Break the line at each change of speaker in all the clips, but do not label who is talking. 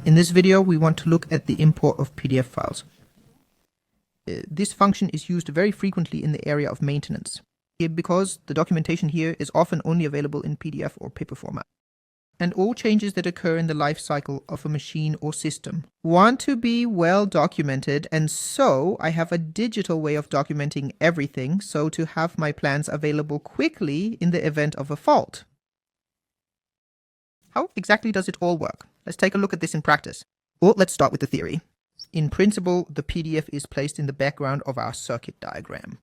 In this video, we want to look at the import of PDF files. This function is used very frequently in the area of maintenance, because the documentation here is often only available in PDF or paper format. And all changes that occur in the life cycle of a machine or system want to be well documented, and so I have a digital way of documenting everything so to have my plans available quickly in the event of a fault. How exactly does it all work? Let's take a look at this in practice. Well, let's start with the theory. In principle, the PDF is placed in the background of our circuit diagram.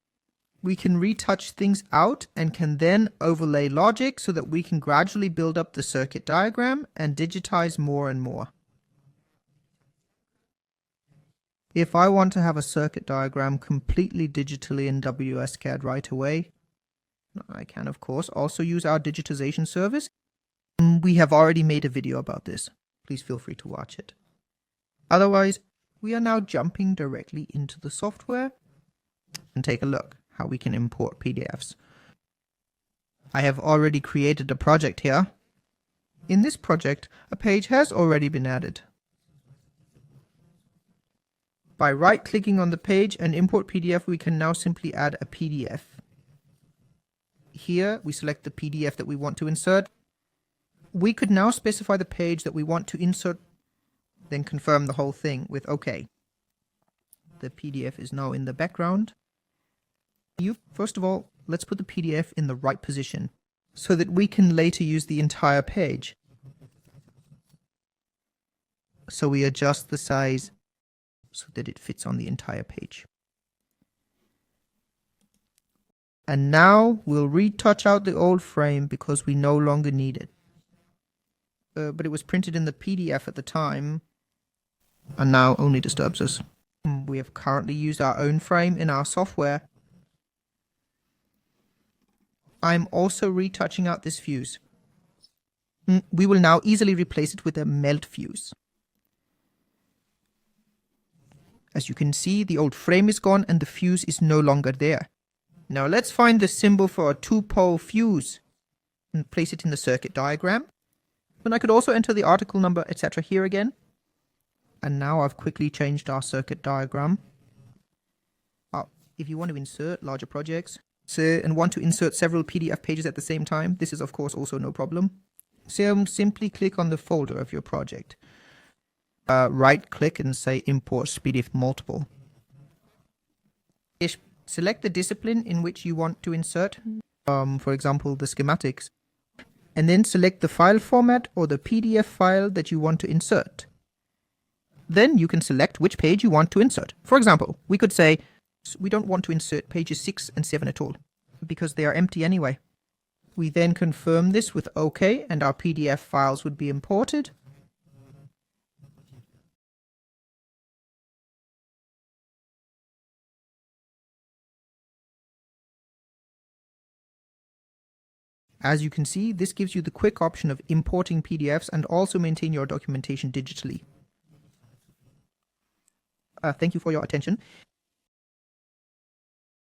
We can retouch things out and can then overlay logic so that we can gradually build up the circuit diagram and digitize more and more. If I want to have a circuit diagram completely digitally in WSCAD right away, I can of course also use our digitization service. We have already made a video about this. Please feel free to watch it. Otherwise, we are now jumping directly into the software and take a look how we can import PDFs. I have already created a project here. In this project, a page has already been added. By right-clicking on the page and import PDF, we can now simply add a PDF. Here, we select the PDF that we want to insert. We could now specify the page that we want to insert, then confirm the whole thing with OK. The PDF is now in the background. First of all, let's put the PDF in the right position so that we can later use the entire page. So we adjust the size so that it fits on the entire page. And now we'll retouch out the old frame because we no longer need it. But it was printed in the PDF at the time and now only disturbs us. We have currently used our own frame in our software. I'm also retouching out this fuse. We will now easily replace it with a melt fuse. As you can see, the old frame is gone and the fuse is no longer there. Now let's find the symbol for a 2-pole fuse and place it in the circuit diagram. And I could also enter the article number, etc. here again. And now I've quickly changed our circuit diagram. If you want to insert larger projects and want to insert several PDF pages at the same time, this is of course also no problem. So simply click on the folder of your project. Right click and say import PDF multiple. Select the discipline in which you want to insert, for example the schematics, and then select the file format or the PDF file that you want to insert. Then you can select which page you want to insert. For example, we could say we don't want to insert pages 6 and 7 at all, because they are empty anyway. We then confirm this with OK, and our PDF files would be imported. As you can see, this gives you the quick option of importing PDFs and also maintain your documentation digitally. Thank you for your attention.